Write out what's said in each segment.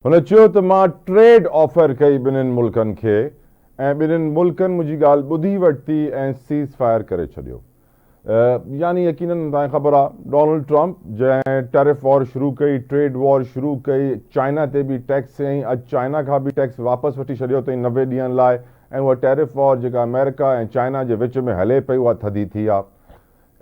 हुन चयो त मां ट्रेड ऑफर कई ॿिन्हिनि मुल्कनि खे ऐं ॿिन्हिनि मुल्कनि मुंहिंजी ॻाल्हि ॿुधी वरिती ऐं सीज़ फायर करे छॾियो। यानी यकीनन तव्हांखे ख़बर आहे डोनाल्ड ट्रंप जंहिं टैरिफ वॉर शुरू कई, ट्रेड वॉर शुरू कई, चाइना ते बि टैक्स हयईं, अॼु चाइना खां बि टैक्स वापसि वठी छॾियो अथई 90 ॾींहंनि लाइ, ऐं उहा टैरिफ वॉर जेका अमेरिका ऐं चाइना जे विच में हले पई उहा थधी थी आहे।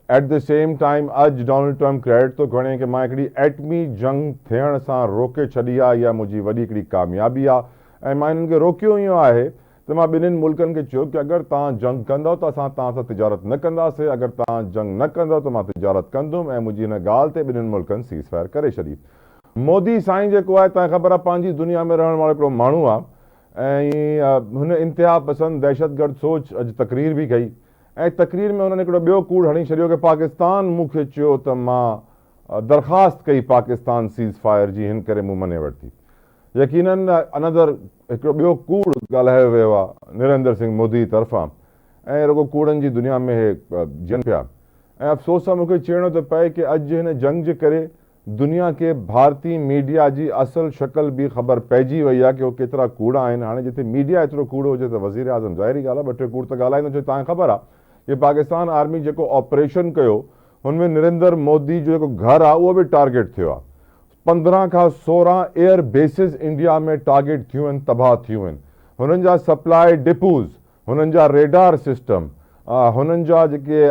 एट द सेम टाइम अॼु डोनाल्ड ट्रंप क्रेडिट थो खणे कि मां हिकिड़ी एटमी जंग थियण सां रोके छॾी आहे, इहा मुंहिंजी वॾी हिकिड़ी कामयाबी आहे। ऐं मां हिननि खे रोकियो इहो आहे त मां ॿिन्हिनि मुल्कनि खे चयो कि अगरि तव्हां जंग कंदव त असां तव्हां सां तिजारत न कंदासीं, अगरि तव्हां जंग न कंदव त मां तिजारत कंदुमि, ऐं मुंहिंजी हिन ॻाल्हि ते ॿिन्हिनि मुल्कनि सीज़ फायर करे छॾी। मोदी साईं जेको आहे तव्हांखे ख़बर आहे पंहिंजी दुनिया में रहण वारो हिकिड़ो माण्हू आहे ऐं हुन इंतिहा पसंद दहशतगर्द सोच अॼु तकरीर बि कई, ऐं तकरीर में हुननि हिकिड़ो ॿियो कूड़ हणी छॾियो कि पाकिस्तान मूंखे चयो त मां दरख़्वास्त कई पाकिस्तान सीज़ फायर जी, हिन करे मूं मञे वरिती। यकीनन अनदर हिकिड़ो ॿियो कूड़ ॻाल्हायो वियो आहे नरेंद्र सिंह मोदी तरफ़ां, ऐं रुॻो कूड़नि जी दुनिया में हे ॼनि पिया। ऐं अफ़सोस सां मूंखे चवणो थो पए कि अॼु हिन जंग जे करे दुनिया खे भारतीय मीडिया जी असल शक्ल बि ख़बर पइजी वई आहे कि उहे केतिरा कूड़ा आहिनि। हाणे जिते मीडिया एतिरो कूड़ो हुजे त वज़ीर आज़म ज़ाहिरी ॻाल्हि आहे ॿ टे कूड़ त ॻाल्हाईंदो। छो तव्हांखे ख़बर आहे कि पाकिस्तान आर्मी जेको ऑपरेशन कयो हुनमें नरेंद्र मोदी जो जेको घरु आहे उहो बि टारगेट थियो आहे। 15 खां 16 एयर बेसिस इंडिया में टारगेट थियूं आहिनि, तबाह थियूं आहिनि। हुननि जा सप्लाई डिपोज़, हुननि जा रेडार सिस्टम, हुननि जा जेके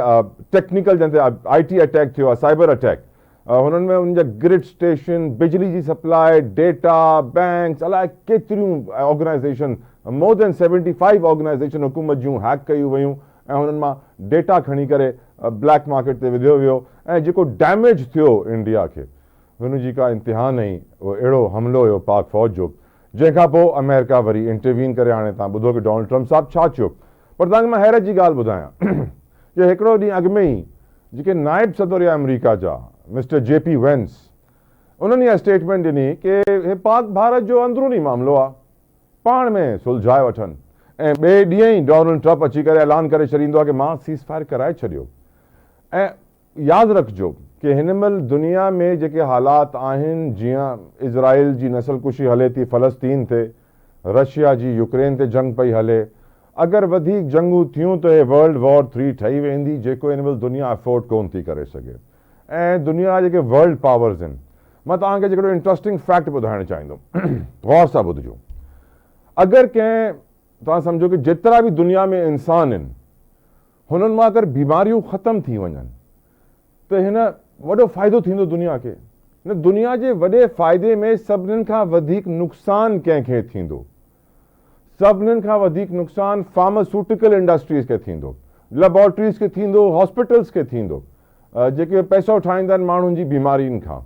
टेक्निकल जंहिं IT अटैक थियो आहे, साइबर अटैक, हुननि में उनजा ग्रिड स्टेशन, बिजली जी सप्लाई, डेटा बैंक्स, अलाए केतिरियूं ऑर्गेनाइज़ेशन, मोर देन 75 ऑर्गेनाइज़ेशन हुकूमत जूं हैक कयूं वयूं, ऐं हुननि मां डेटा खणी करे ब्लैक मार्केट ते विधियो वियो। ऐं जेको डैमेज थियो इंडिया खे हुनजी का इंतिहा नहीं। उहो अहिड़ो हमिलो हुयो पाक फ़ौज जो, जंहिंखां पोइ अमेरिका वरी इंटरवीन करे, हाणे तव्हां ॿुधो कि डोनाल्ड ट्रंप साहिबु छा चयो। पर तव्हांखे मां हैरत जी ॻाल्हि ॿुधायां कि हिकिड़ो ॾींहुं अॻु में ई जेके नाइब सदर अमेरिका जा मिस्टर JP वेंस, उन्हनि इहा स्टेटमेंट ॾिनी कि हे पाक भारत जो अंदरूनी मामिलो आहे, पाण में सुलझाए वठनि। ऐं ॿिए ॾींहं ई डोनाल्ड ट्रंप अची करे ऐलान करे छॾींदो आहे कि मां सीज़ फायर कराए छॾियो। ऐं यादि रखिजो कि हिन महिल दुनिया में जेके हालात आहिनि, जीअं इज़राइल जी नस्लकुशी हले थी फ़लस्तीन ते, रशिया जी यूक्रेन ते जंग पई हले, अगरि वधीक जंगूं थियूं त हे वर्ल्ड वॉर 3 ठही वेंदी, जेको हिन महिल दुनिया अफोर्ड कोन थी करे सघे। ऐं दुनिया जेके वर्ल्ड पावर्स आहिनि, मां तव्हांखे हिकिड़ो इंट्रस्टिंग फैक्ट ॿुधाइणु चाहींदुमि, गौर सां ॿुधिजो। अगरि कंहिं, तव्हां सम्झो कि जेतिरा बि दुनिया में इंसान आहिनि हुननि मां अगरि बीमारियूं ख़तम थी वञनि त हिन वॾो फ़ाइदो थींदो दुनिया खे। हिन दुनिया जे वॾे फ़ाइदे में सभिनीनि खां वधीक नुक़सानु कंहिंखे थींदो, सभिनीनि खां वधीक नुक़सानु फार्मास्यूटिकल इंडस्ट्रीज़ खे थींदो, लेबोरेटरीज़ खे थींदो, हॉस्पिटल्स खे थींदो, जेके पैसो ठाहींदा आहिनि माण्हुनि जी बीमारियुनि खां।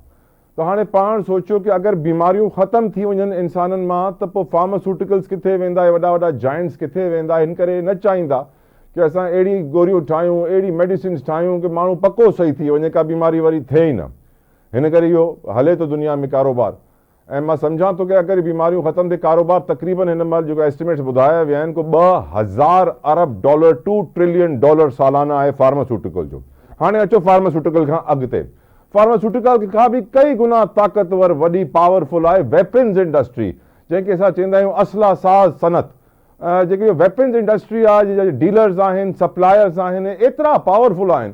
त हाणे पाण सोचियो कि अगरि बीमारियूं ख़तम थी वञनि इंसाननि मां त पोइ फार्मास्यूटिकल्स किथे वेंदा, वॾा वॾा जाइंट्स किथे वेंदा। हिन करे न चाहींदा कि असां अहिड़ी गोरियूं ठाहियूं, अहिड़ी मेडिसिन्स ठाहियूं कि माण्हू पको सही थी वञे, का बीमारी वरी थिए ई न। हिन करे इहो हले थो दुनिया में कारोबार। ऐं मां सम्झां थो कि अगरि बीमारियूं ख़तम थिए, कारोबार तक़रीबन हिन महिल जेको एस्टिमेट्स ॿुधाया विया आहिनि को $2000 अरब $2 ट्रिलियन सालाना आहे फार्मास्यूटिकल जो। हाणे अचो फार्मास्यूटिकल खां अॻिते, फार्मास्यूटिकल खां बि कई गुना ताक़तवर वॾी पावरफुल आहे वेपन्स इंडस्ट्री, जंहिंखे असां चवंदा आहियूं असला साज़ सनत। जेकी वेपन्स इंडस्ट्री आहे, जेके डीलर्स आहिनि, सप्लायर्स आहिनि, एतिरा पावरफुल आहिनि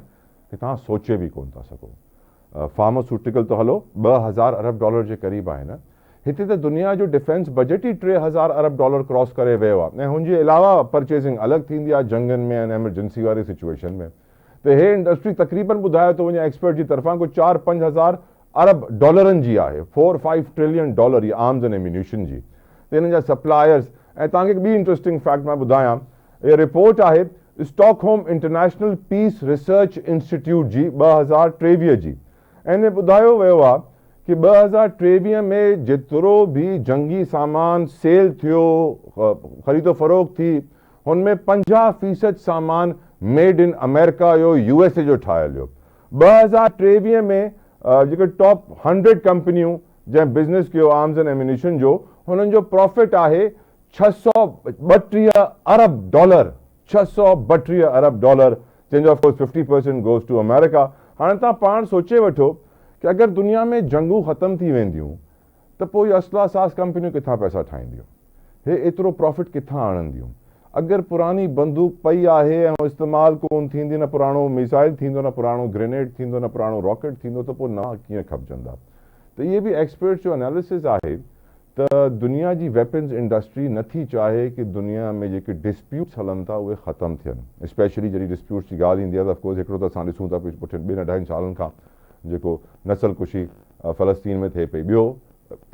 कि तव्हां सोचे बि कोन था सघो। फार्मास्यूटिकल तो हलो $2000 अरब जे क़रीब आहे न। हिते त दुनिया जो डिफेंस बजट ई $3000 अरब क्रॉस करे वियो आहे, ऐं हुनजे अलावा परचेसिंग अलॻि थींदी आहे जंगनि में ऐं एमरजेंसी वारी सिचुएशन में। त हे इंडस्ट्री तक़रीबन ॿुधायो थो वञे एक्सपर्ट जी तरफ़ां को 4-5 हज़ार अरब डॉलरनि जी आहे, $4-5 ट्रिलियन ये आर्म्स एंड एम्यूनिशन जी। त हिननि जा सप्लायर्स। ऐं तव्हांखे ॿी इंट्रस्टिंग फैक्ट मां ॿुधायां, इहा रिपोर्ट आहे Stockholm International Peace Research Institute जी 2023 जी। ऐं हिन ॿुधायो वियो आहे कि 2023 में जेतिरो बि जंगी सामान सेल थियो, ख़रीदो फ़रोख़्त थी, हुनमें 50% सामान मेड इन अमेरिका जो, USA जो ठहियलु हुयो। 2023 में जेके टॉप 100 कंपनियूं जंहिं बिज़नेस कयो आर्म्स एंड एम्यूनिशन जो, हुननि जो प्रॉफिट आहे $632 अरब, $632 अरब, जंहिंजो ऑफकोर्स 50% गोज़ टू अमेरिका। हाणे तव्हां पाण सोचे वठो कि अगरि दुनिया में जंगूं ख़तम थी वेंदियूं त पोइ इहे असला साज़ कंपनियूं किथां पैसा ठाहींदियूं, हे एतिरो प्रॉफिट किथां आणंदियूं? अगरि पुरानी बंदूक पई आहे ऐं इस्तेमालु कोन थींदी, न पुराणो मिसाइल थींदो, न पुराणो ग्रेनेड थींदो, न पुराणो रॉकेट थींदो, त पोइ नवां कीअं खपजंदा? त इहे बि एक्सपर्ट्स जो एनालिसिस आहे त दुनिया जी वेपन्स इंडस्ट्री नथी चाहे कि दुनिया में जेके डिस्प्यूट्स हलनि था उहे ख़तमु थियनि। स्पेशली जॾहिं डिस्प्यूट्स जी ॻाल्हि ईंदी आहे त ऑफकोर्स हिकिड़ो त असां ॾिसूं था पुठियनि 2-2.5 सालनि खां जेको नस्लकुशी फ़लस्तीन में थिए पई। ॿियो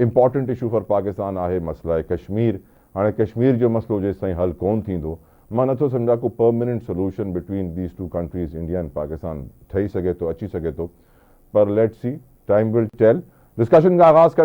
इम्पॉर्टेंट इशू फॉर पाकिस्तान आहे मसला कश्मीर। हाणे कश्मीर जो मसलो जेसि ताईं हल कोन थींदो, मां नथो सम्झा को permanent solution between these two countries India and Pakistan ठही सघे थो, अची सघे थो, पर let's see, time will tell. Discussion का आगाज़ कर